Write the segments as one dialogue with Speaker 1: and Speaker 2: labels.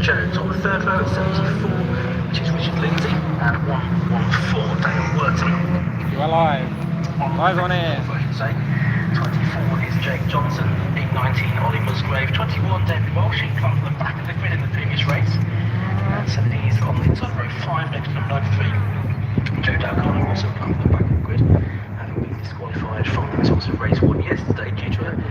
Speaker 1: Jones. On the third row at 74, which is Richard Lindsay, and 114, Dale Worton.
Speaker 2: You are live. Live on air.
Speaker 1: I should say. 24 is Jake Johnson. In 19, Ollie Musgrave. 21, David Walsh. He clung to the back of the grid in the previous race. And 17 is on the inside row 5, next to number 93. Joe Dalconnor also clung to the back of the grid, having been disqualified from the results of race 1 yesterday due to an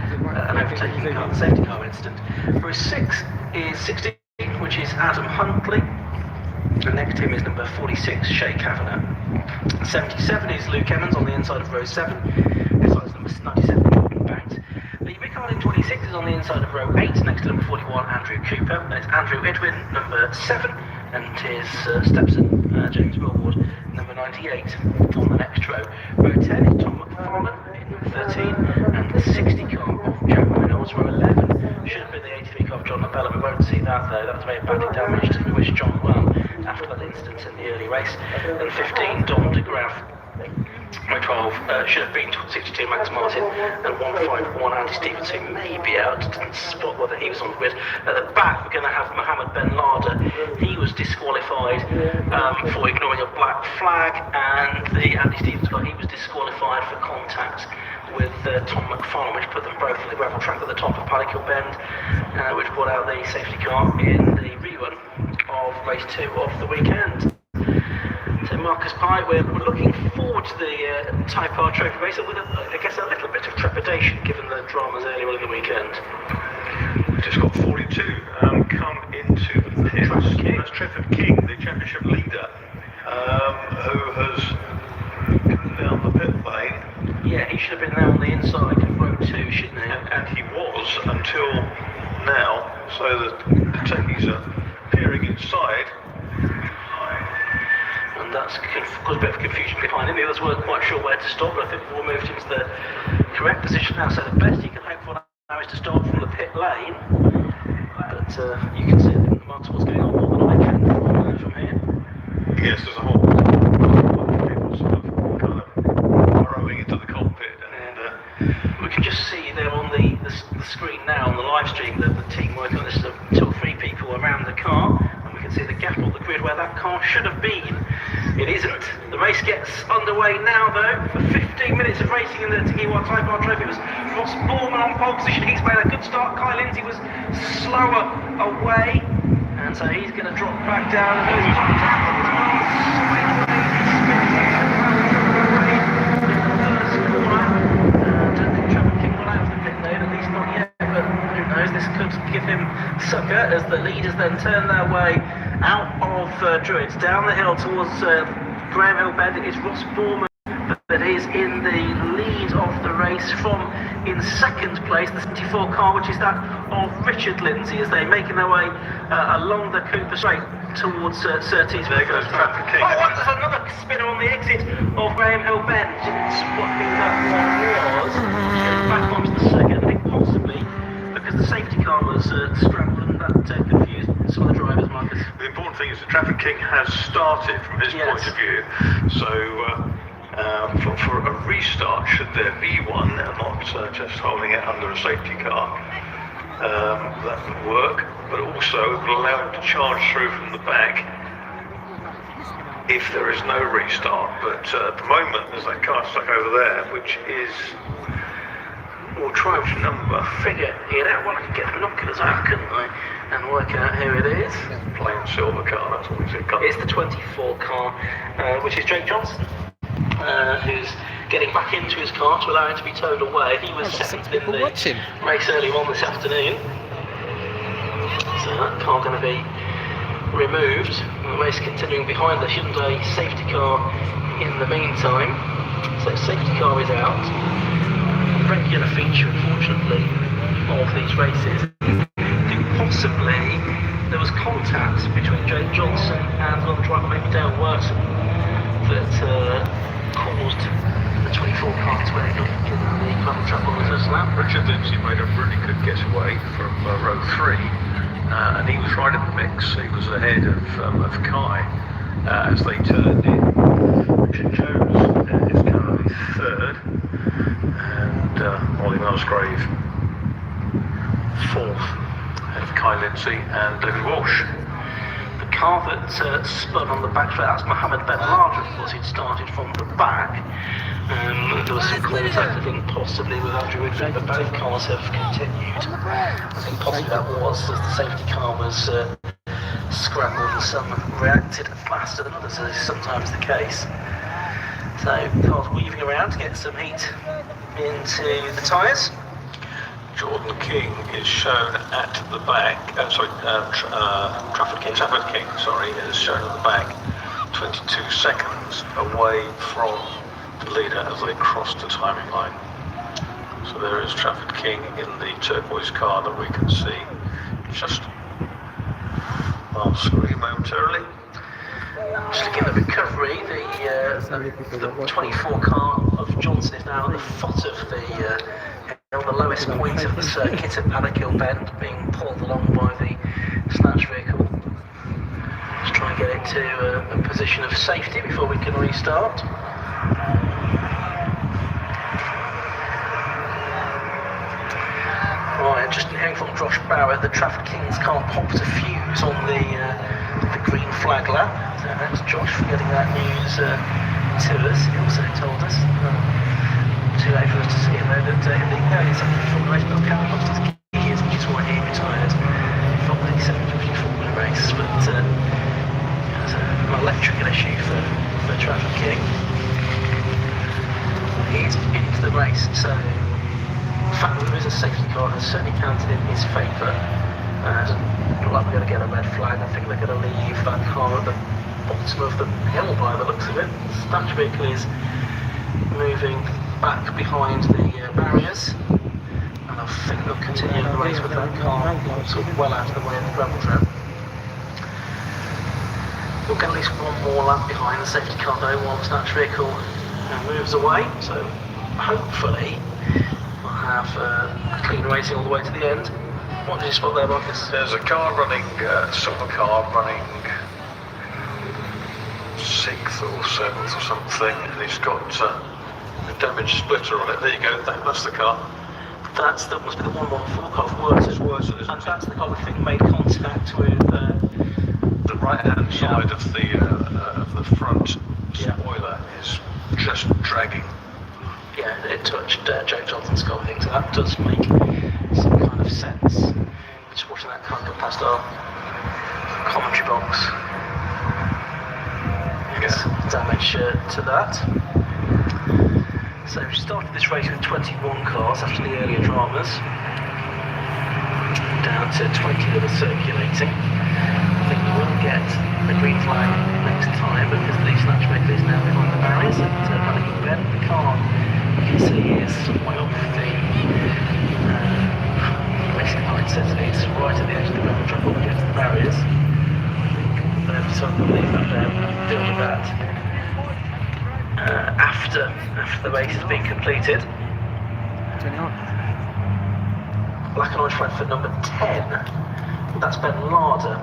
Speaker 1: overtaking car, safety car incident. Row 6 is 16, which is Adam Huntley. The next to him is number 46, Shay Kavanagh. 77 is Luke Emmons on the inside of row 7. Inside is number 97, Jordan Banks. The Rickard in 26 is on the inside of row 8, next to number 41, Andrew Cooper. And it's Andrew Edwin, number 7, and his stepson, James Millward, number 98, on the next row. Row 10 is Tom McFarlane in 13, and the 60 car of Jack Reynolds. Row 11 should have been the 83 car of John Labella. We won't see that though, that was very badly damaged, and we wish John well after that incident in the early race. And 15, Dom de Graaf. Row 12 should have been 62, Max Martin, and 151, Andy Stevens, who may be out. Didn't spot whether he was on the grid. At the back, we're going to have Mohammed Ben Lada. He was disqualified for ignoring a black flag, and the Andy Stevens car, he was disqualified for contact with Tom McFarlane, which put them both on the gravel track at the top of Paddock Bend, which brought out the safety car in the rerun of race 2 of the weekend. So Marcus Pye, we're looking forward to the Type R Trophy race with, I guess, a little bit of trepidation given the dramas earlier in the weekend.
Speaker 3: We've just got 42 come into the pits. That's Trevor King, the championship leader, who has come down the pit lane.
Speaker 1: Yeah, he should have been there on the inside of row 2, shouldn't he?
Speaker 3: And he was until now, so the techies are peering inside.
Speaker 1: And that's caused a bit of confusion behind him. The others weren't quite sure where to stop, but I think we'll move into the correct position now. So the best you can hope for now is to start from the pit lane. But you can see the marks what's going on more than I can from here.
Speaker 3: Yes, there's a whole lot of people sort of kind of burrowing into the cockpit. And
Speaker 1: we can just see there on the screen now, on the live stream, the team working on this, 2 or 3 people around the car. We can see the gap on the grid where that car should have been. It isn't. The race gets underway now though. For 15 minutes of racing in the Tegiwa Type R Trophy, it was Ross Borman on pole position. He's made a good start. Kyle Lindsay was slower away, and so he's going to drop back down. And there's contact on his pass. I don't think Trevor King will out of the pit lane, at least not yet, but who knows, this could give him sucker as the leaders then turn their way out of Druids, down the hill towards Graham Hill Bend. It is Ross Borman that is in the lead of the race from, in second place, the 74 car, which is that of Richard Lindsay, as they're making their way along the Cooper Straight towards Surtees.
Speaker 3: there goes Trevor King.
Speaker 1: Oh, there's another spinner on the exit of Graham Hill Bend. Didn't spot who that one was. Goes back onto the second, I think possibly because the safety car was scrambled, and that confused some of the drivers, Marcus.
Speaker 3: The important thing is that Trevor King has started from his point of view, so for a restart, should there be one, and not just holding it under a safety car, that would work, but also it would allow him to charge through from the back if there is no restart. But at the moment there's that car stuck over there, which is,
Speaker 1: We'll try and figure it out. Well, I could get the binoculars out, couldn't I? And work out who it is.
Speaker 3: plain silver car, that's what it's got.
Speaker 1: It's the 24 car, which is Jake Johnson, who's getting back into his car to allow him to be towed away. He was seventh in the race earlier on this afternoon. So that car going to be removed. And the race continuing behind the Hyundai safety car in the meantime. So safety car is out. Regular feature, unfortunately, of these races. I think possibly there was contact between Jake Johnson and another driver, maybe Dale Worton, that caused the 24 car to end up in the gravel trap on the first lap.
Speaker 3: Richard Lindsay made a really good getaway from row 3, and he was right in the mix. He was ahead of Kai as they turned in. Richard Jones is currently third, and Ollie Musgrave fourth, ahead of Kai Lindsay and David Walsh.
Speaker 1: car that spun on the back straight, that's Mohammed Ben Laden, of course. He'd started from the back. There was some contact, I think, possibly with Andrew Whitfield, but both cars have continued. I think possibly that was as the safety car was scrambled, and some reacted faster than others, as is sometimes the case. So cars weaving around to get some heat into the tyres.
Speaker 3: Jordan King is shown at the back, Trafford King is shown at the back, 22 seconds away from the leader as they cross the timing line. So there is Trafford King in the turquoise car that we can see just on screen momentarily.
Speaker 1: Just looking at the recovery, the 24 car of Johnson is now at the foot of on the lowest point of the circuit at Paddock Bend, being pulled along by the snatch vehicle. Let's try and get it to a position of safety before we can restart. Right, just hearing from Josh Barrett, the Trafford King's car popped a fuse on the green flag lap. So that's Josh for getting that news to us. He also told us. Too late for us to see him though, that in the earlier section from the race, Bill Cameron lost his gears, which is why he retired from the 750 Formula race. But there's an electrical issue for Trafford King. He's into the race, so the fact that there is a safety car has certainly counted in his favour. Doesn't look like we're going to get a red flag. I think they're going to leave that car at the bottom of the hill by the looks of it. The snatch vehicle is moving back behind the barriers, and I think they'll continue the race with that car sort of well out of the way of the gravel trap. We'll get at least one more lap behind the safety car though while the snatch vehicle moves away, so hopefully we'll have a clean racing all the way to the end. What did you spot there, Marcus?
Speaker 3: There's a car running, silver car running 6th or 7th or something, and he's got a damaged splitter on it. There you go, that's the car.
Speaker 1: That must be the 114 car for Worthing, and that's the car we think made contact with
Speaker 3: the right-hand side of the front spoiler is just dragging.
Speaker 1: Yeah, it touched Jake Johnson's car, I think, so that does make some kind of sense. Just watching that car go past our commentary box. Yes, damage to that. So we started this race with 21 cars after the earlier dramas, down to 20 that are circulating. I think we will get the green flag next time because the snatch vehicle is now behind the barriers at Paddock Bend. The car you can see is way off the racing line, says it's right at the edge of the gravel trap up against the barriers. I think they've decided to leave that there and deal with that after the race has been completed. Black and orange flag for number 10. That's Ben Larder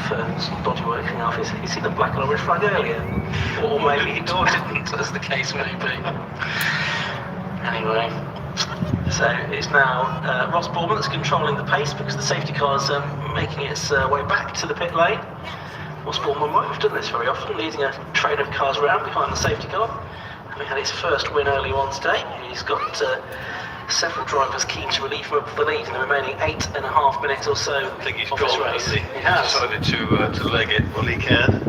Speaker 1: for some dodgy work coming off. You see the black and orange flag earlier? Or maybe he didn't, as the case may be. Anyway, so it's now Ross Bourman that's controlling the pace because the safety car's making its way back to the pit lane. Ross Bourman might have done this very often, leading a train of cars around behind the safety car. Having had his first win earlier on today, he's got several drivers keen to relieve him of the lead in the remaining 8.5 minutes or so
Speaker 3: I think he's
Speaker 1: of
Speaker 3: got
Speaker 1: this race.
Speaker 3: He has decided to leg it. Well, he can.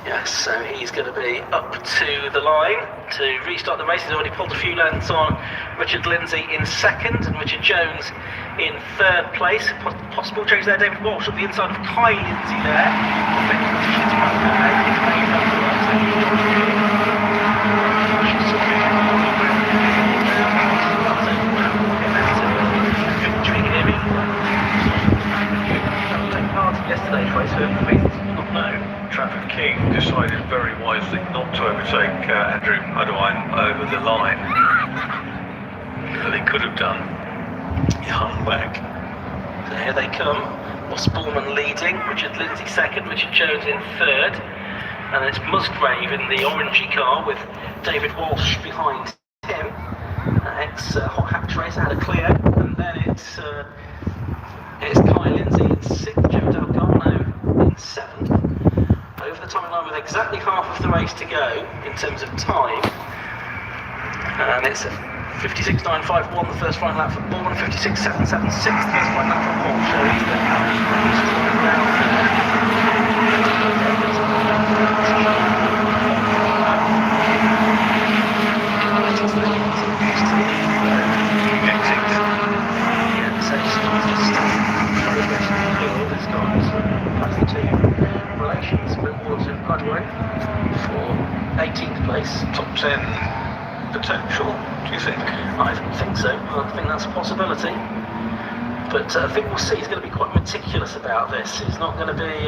Speaker 1: Yes, so he's going to be up to the line to restart the race. He's already pulled a few lengths on Richard Lindsay in second and Richard Jones in third place. Possible change there, David Walsh at the inside of Kai Lindsay there. Yesterday's race for reasons not known.
Speaker 3: Trafford King decided very wisely not to overtake Andrew Udwine over the line. That he could have done. He hung back.
Speaker 1: So here they come. Ross Bourman leading, Richard Lindsay second, Richard Jones in third. And it's Musgrave in the orangey car with David Walsh behind him. Ex-Hot Hatch racer had a clear. And then it's Kai Lindsay in sixth, Joe exactly half of the race to go in terms of time, and it's a 56.951 the first final lap for Bourne, 56.776 the first final lap for Paul. So he's slowing down there. Yeah, so it's this guy's passing team relations with Waterton, by the way, for 18th place.
Speaker 3: Top 10 potential, do you think?
Speaker 1: I think so. I think that's a possibility. But I think we'll see. He's going to be quite meticulous about this. He's not going to be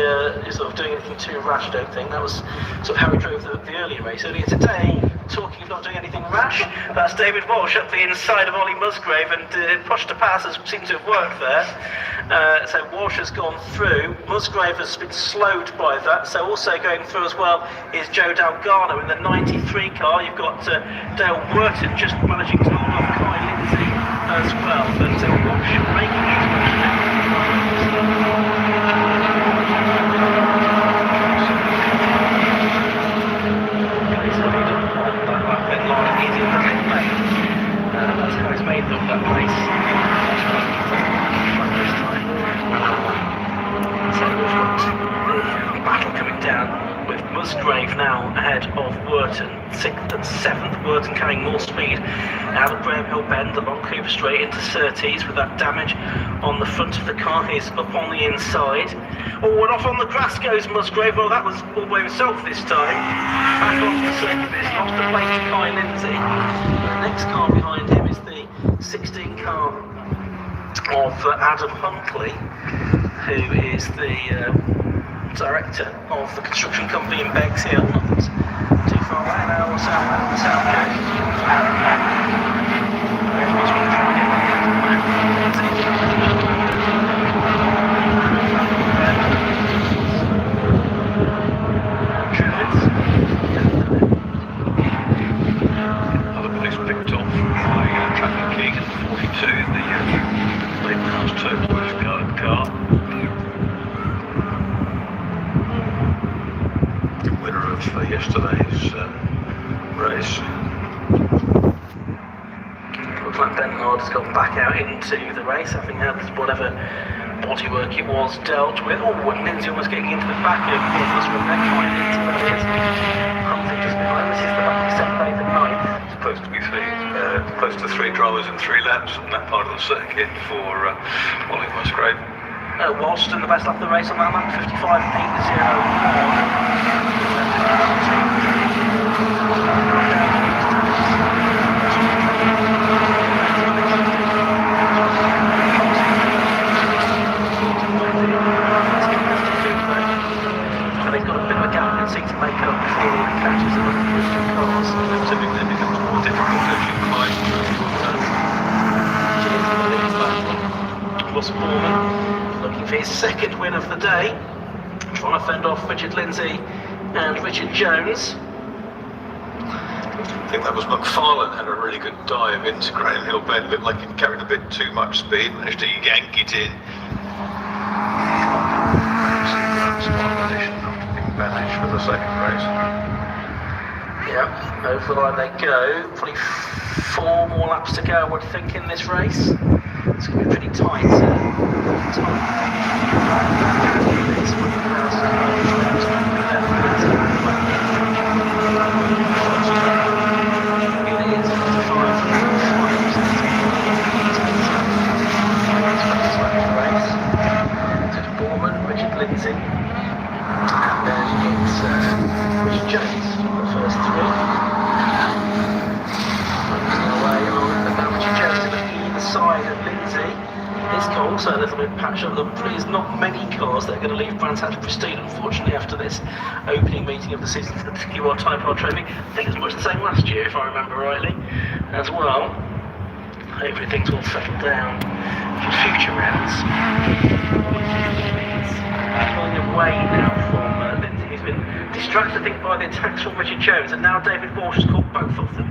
Speaker 1: sort of doing anything too rash, I don't think. That was sort of how he drove the earlier race. Earlier today, talking of not doing anything rash, that's David Walsh up the inside of Ollie Musgrave, and push to pass has seemed to have worked there. So Walsh has gone through. Musgrave has been slowed by that. So also going through as well is Joe Dalgarno in the 93 car. You've got Dale Worton just managing to hold off Kai Lindsay as well. But Walsh making his way that's how he's made them that place. So we've got a battle coming down with Musgrave now ahead of Worton, 6th and 7th. Worton carrying more speed out of Graham Hill Bend along Cooper Straight into Surtees with that damage on the front of the car. He's up on the inside. Oh, and off on the grass goes Musgrave. Well, that was all by himself this time. Back onto the circuit, but it's lost the place to Kai Lindsay. The next car behind him is the 16 car of Adam Huntley, who is the director of the construction company in Bexhill, not too far away now, south of the South Coast.
Speaker 3: Other place picked off by Traffic King at 42 in the late class turbo car. Winner of yesterday's race.
Speaker 1: Looks like Benhard has got back out into the race, having had whatever bodywork it was dealt with. Oh, and Lindsay almost getting into the back of Musgrave there, trying into that is. Huntley just behind. This is the back of 7th, 8th and 9th.
Speaker 3: Supposed to be close to 3 drivers in 3 laps on that part of the circuit for Ollie Musgrave.
Speaker 1: Walsh in the best lap of the race on that lap, 55.801. They've got a bit of a gap in seat to make up for the catches of the two cars.
Speaker 3: Typically it becomes more difficult as you climb.
Speaker 1: Ross Morgan looking for his 2nd win of the day, trying to fend off Richard Lindsay and Richard Jones.
Speaker 3: I think that was McFarlane had a really good dive into Graham Hill Bend. Looked like he'd carried a bit too much speed, managed to yank it in. Managed for the 2nd race.
Speaker 1: Yep, over the line they go. Probably 4 more laps to go, I would think, in this race. It's going to be pretty tight. Richard Lindsay, and then it's Richard Jones for the first 3. Away on, and now Richard Jones to either side of Lindsay. This car also a little bit patched up. There's not many cars that are going to leave Brands Hatch pristine, unfortunately, after this opening meeting of the season for the Tegiwa Type R Trophy. I think it's much the same last year, if I remember rightly, as well. Hopefully things will settle down for future rounds. Pulling away now from Lindsay. He's been distracted, I think, by the attacks from Richard Jones, and now David Walsh has caught both of them.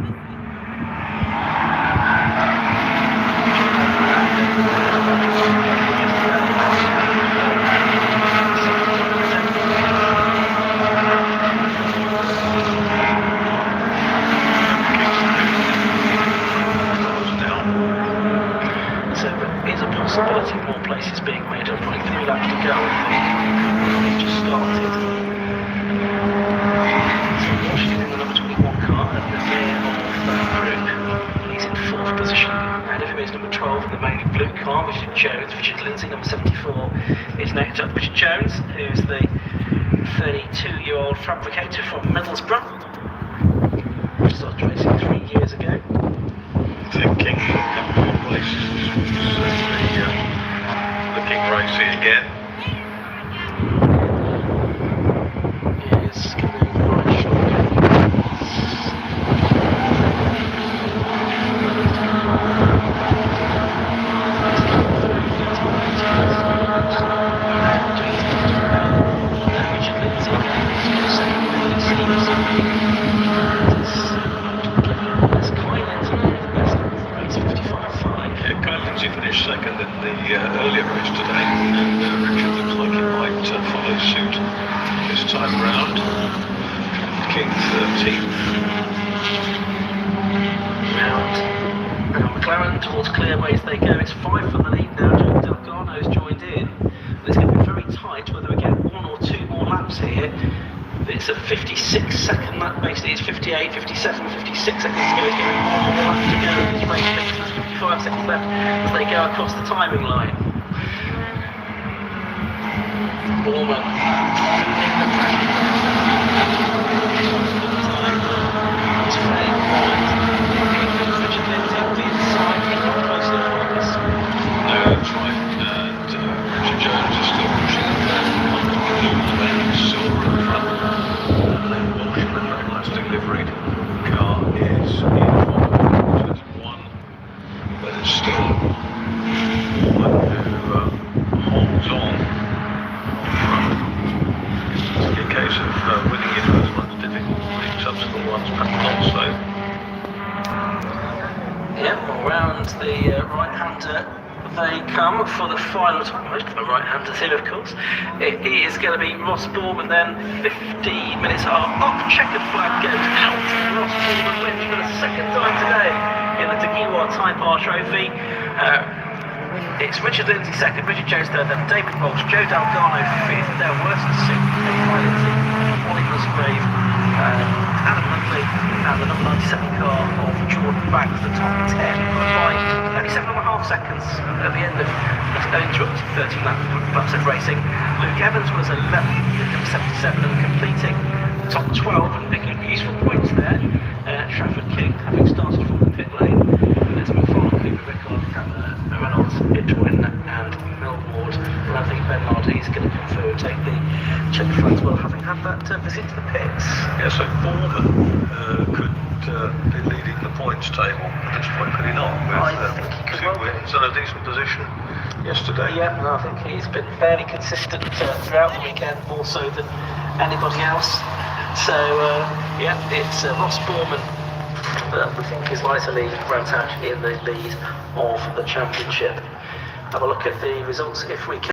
Speaker 1: race is being made up. Probably 3 laps to go, I think. It's just started. So Washington in the number 21 car at the rear of that group. He's in 4th position. Ahead of him is number 12 in the mainly blue car, Richard Jones. Richard Lindsay, number 74, is next up. Richard Jones, who's the 32-year-old fabricator from Middlesbrough. Started racing 3 years ago.
Speaker 3: Thinking a couple of places. This was looking racy again.
Speaker 1: Is coming right shortly. Richard Lindsay again,
Speaker 3: He finished second in the earlier race today, and Richard looks like he might follow suit this time round. King 13th.
Speaker 1: Round McLaren towards clearways they go. It's 5 for the lead now. Joe Delgano's joined in. It's going to be very tight whether we get 1 or 2 more laps here. It's a 56-second lap, basically it's 58, 57, 56 seconds to go. It's going 1 more lap to go in this race. There's 55 seconds left as they go across the timing line. Borman. It's very quiet. Richard Lindsay on the inside, he's not close enough on this.
Speaker 3: No, that's right. And Richard Jones is still pushing it there. Silver in front. And then Walsh in the very last delivery car is in 21. But it's still one who holds on front. It's a case of winning your first one's difficult, winning subsequent ones perhaps not so.
Speaker 1: Yeah, well, round the right-hander they come for the final time. Most of the right-handers here, of course. It is going to be Ross Borman then. 15 minutes are up. Checkered flag goes out. Ross Borman wins for the 2nd time today in the Tegiwa Type R Trophy. It's Richard Lindsay 2nd, Richard Jones 3rd, then David Walsh, Joe Delgano 5th, their worst 6th, Tegiwa Lindsay, Ollie Musgrave, Adam Huntley, and the number 97 car of Jordan back to the top 10 by only 7.5 seconds at the end of uninterrupted 13 laps of racing. Luke Evans was 11th, number 77, and completing the top 12 and picking up useful points there. Trafford King, having started from the pit lane, there's a McFarlane Cooper record, Reynolds, Itwin, and Melbourne. And I think Ben Hardy is going to come through and take the checker flag as well, having had that visit to the pits.
Speaker 3: Yeah, so Borman could be leading the points table at this point, could he not?
Speaker 1: I think he could
Speaker 3: 2
Speaker 1: well be.
Speaker 3: wins and a decent position yesterday.
Speaker 1: Yeah, and I think he's been fairly consistent throughout the weekend, more so than anybody else. So, yeah, it's Ross Borman that we think is likely to Rantash in the lead of the championship. Have a look at the results if we can.